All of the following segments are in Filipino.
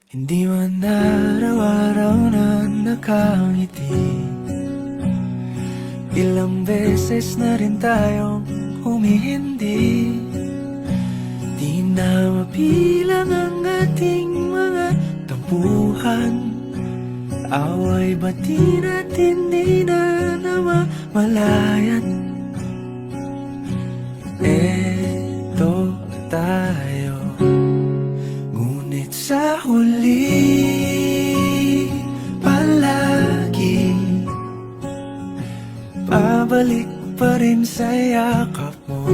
Hindi man araw-araw na nakangiti. Ilang beses na rin tayong humihindi. Di na mapilang ang ating mga tampuhan. Away bati natin di na namamalayan. Eto tayo, ngunit sa huli palagi pabalik pa rin sa yakap mo.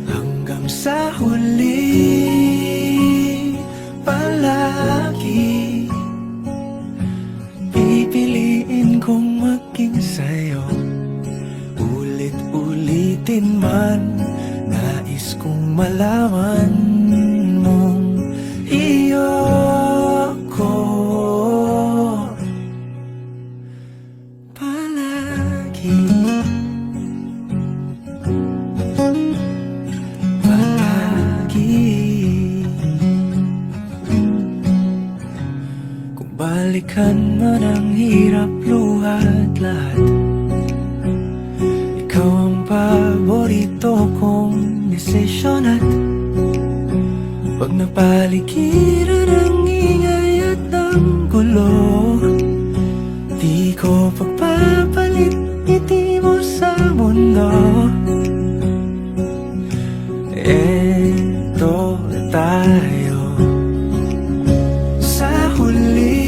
Hanggang sa huli palagi pipiliin kong maging sa'yo. Ulit-ulitin man, nais kong malaman mong iyo ko palagi. Palagi. Kung balikan man ang hirap, luhat lahat, ikaw ang paborito kong desisyon. At pag napaligiran ang ingay at ang gulo, di ko pagpapalit ngiti mo sa mundo. Eto tayo sa huli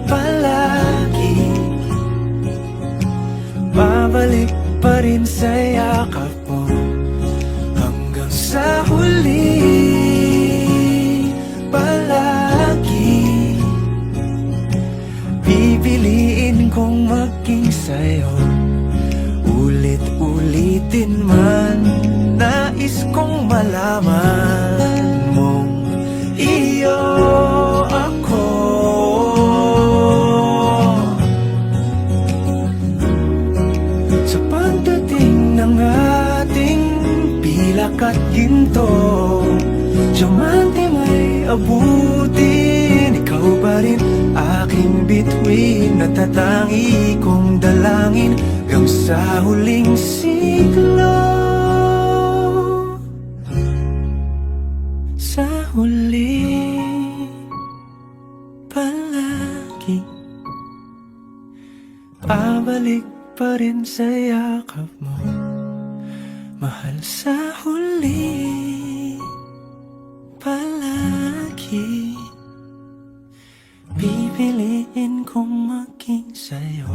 palagi, babalik pa rin sa yakap mo. Hanggang sa huli palagi pipiliin kong maging sa'yo. Ulit-ulitin man, nais kong malaman mong iyo ako. Sa pagdating ng ating pilak at ginto, diamante may abutin, ikaw pa rin aking bituin. Natatangi kong dalangin hanggang sa huling siglo. Sa huli palagi pabalik pa rin sa yakap mo, mahal. Sa huli palagi pipiliin kong maging sa'yo.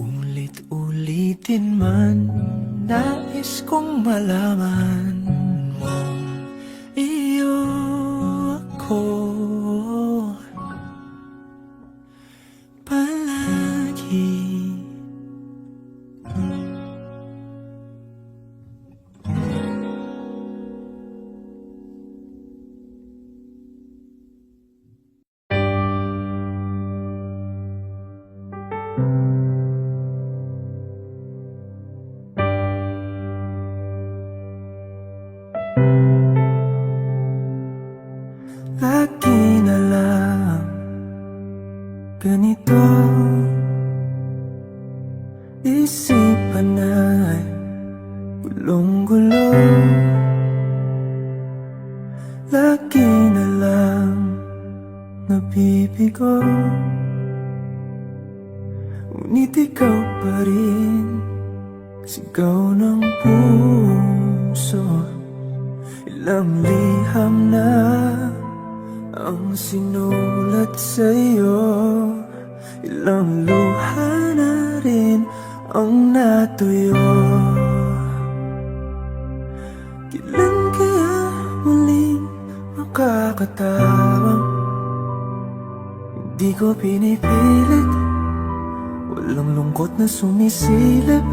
Ulit-ulitin man, nais kong malaman mo iyo ako palagi. Lagi na lang ganito, isipan ay gulong-gulo. Lagi na lang nabibigo, ngunit ikaw pa rin sigaw ng puso. Ilang liham na ang sinulat sa'yo, ilang luha na rin ang natuyo. Kailan kaya muling makakatawang? Hindi ko pinipilit, walang lungkot na sumisilip.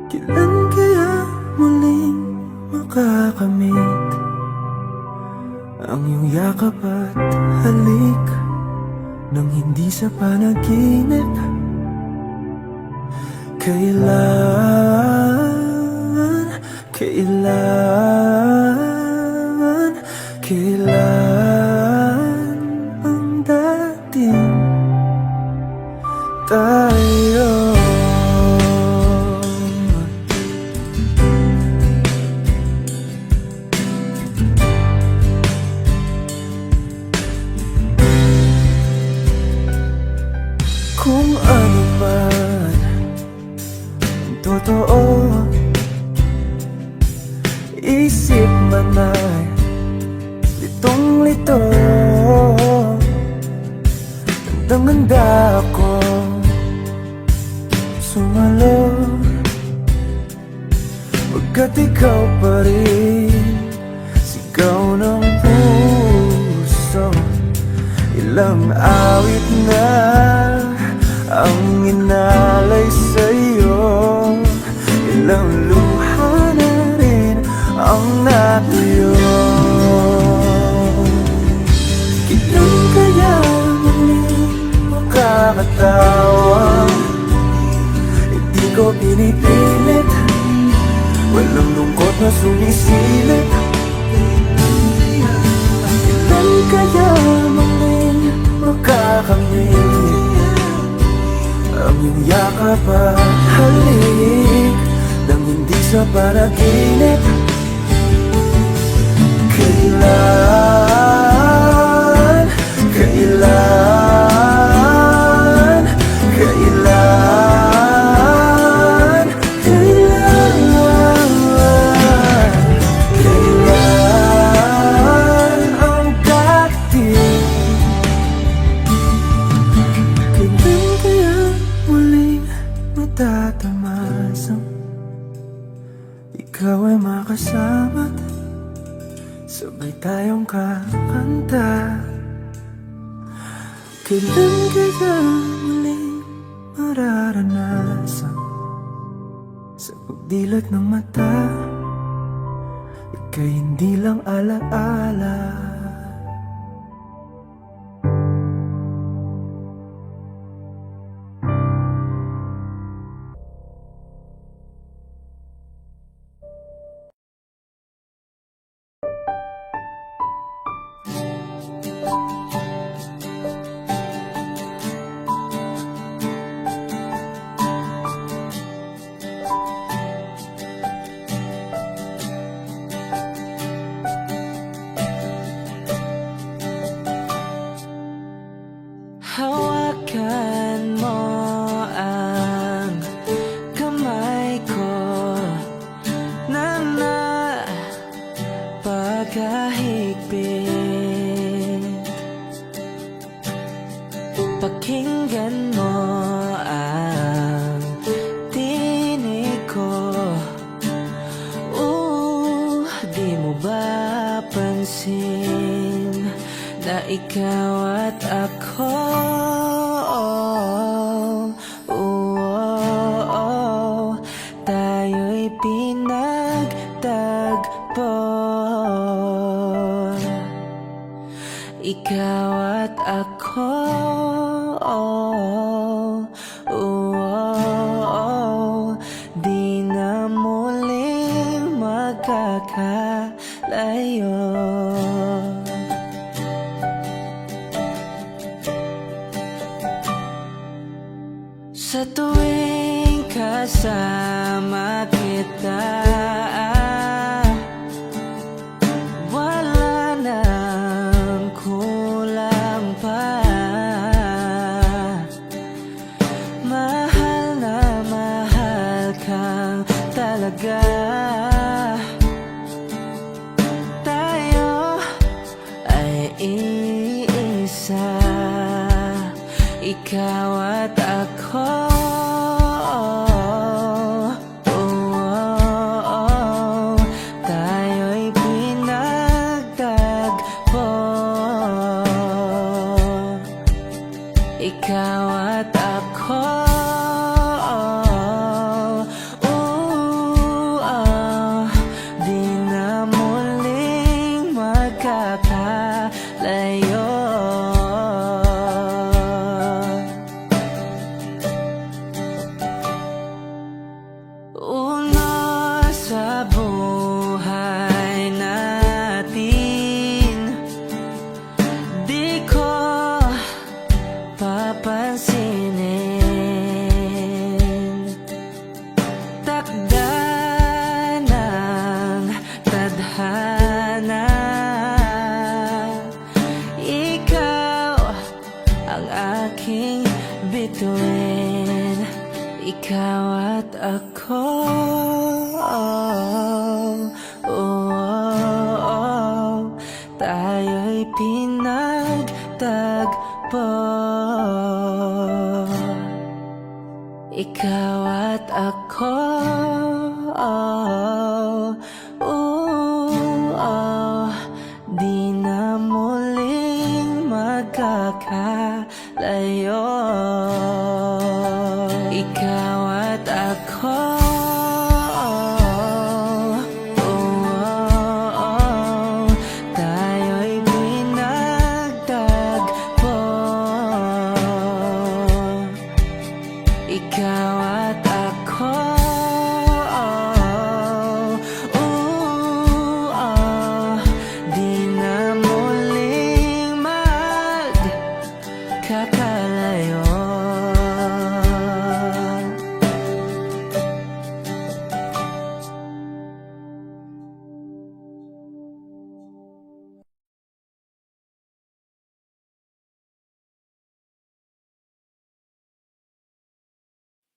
Kailan kaya muling makakamit ang iyong yakap at halik nang hindi sa panaginip? Kailan Isip man ay litong-lito, handang-handa ako sumalo, pagkat ikaw pa rin sigaw ng puso. Ilang awit na ang inalay sa'yo, ilang luha na rin ang natuyo. Kailan kaya muling makakatawa? Hindi ko pinipilit, walang lungkot na sumisilip. Kailan kaya muling makakamit ang iyong yakap at halik nang hindi sa panaginip? Kailan, kailan, kailan, kailan, kailan ang dating? Kailan kaya muling matatamasang ikaw ay makasama't sabay tayong kakanta? Kailan kaya muling mararanasan sa pagdilat ng mata ika'y hindi lang alaala? Hawakan mo ang kamay ko na napakahigpit. Pakinggan mo ang tinig ko. Di mo ba pansin na ikaw at ako, tayo'y pinagtagpo? Ikaw at ako, di na muling magkakalayo. Sa tuwing kasama kita, wala nang kulang pa. Mahal na mahal kang talaga. Tayo ay iisa, ikaw at ako. Tayo'y pinagtagpo. Ikaw at ako, di na muling magkakalayo.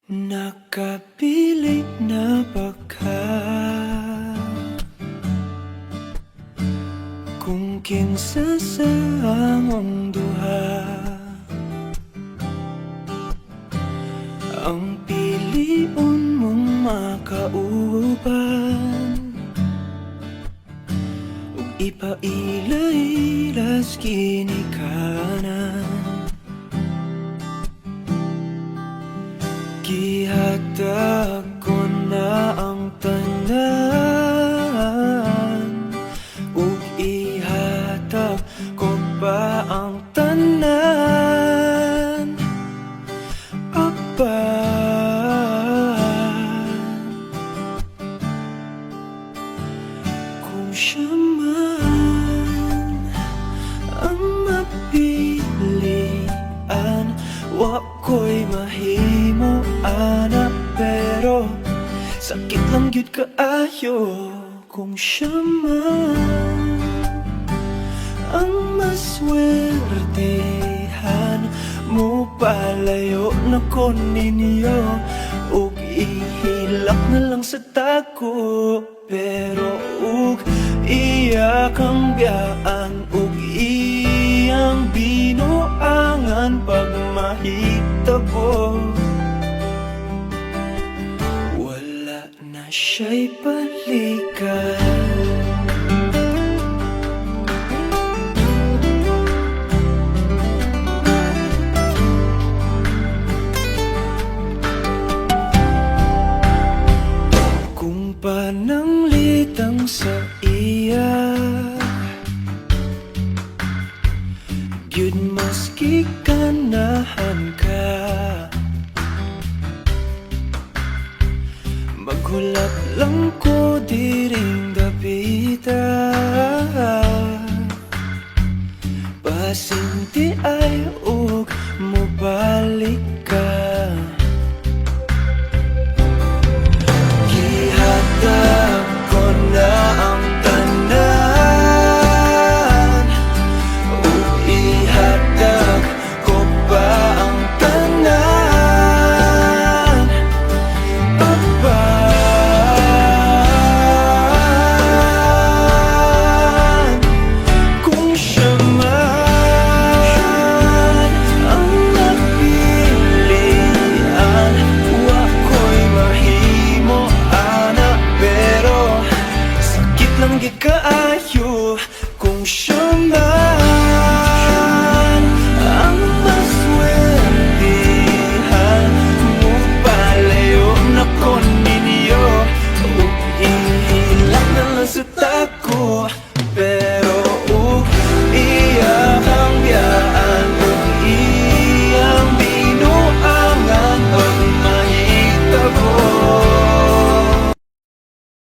Nakapili na ba ka? Kung kinsa sa among duha ang piliun mong makauban, ug ipailay-ilas ginikanan. Gihatag ko na ang tanan, ug ihatag ko pa ang tanan. Apan kung siya man ang mapilian, wa ko'y mahimo ana, pero sakit lang gyud kaayo kung siya man ang maswertehan. Mo palayo na ko ninyo, ug ihilak na lang sa tako, pero ug iya kang biyaan, ug iyang binuangan pag mahitabo. Wala na siya'y balikan. Pananglitang sa iya, gyud maski ganahan ka, maghulap lang ko diring dapita, pasinti ay ug mobalik ka. Gihatag ko na ang tanan, ug ihatag ko pa ang tanan. Apan kung siya man ang napilian, wa ko'y mahimo ana, pero sakit lang gyud kaayo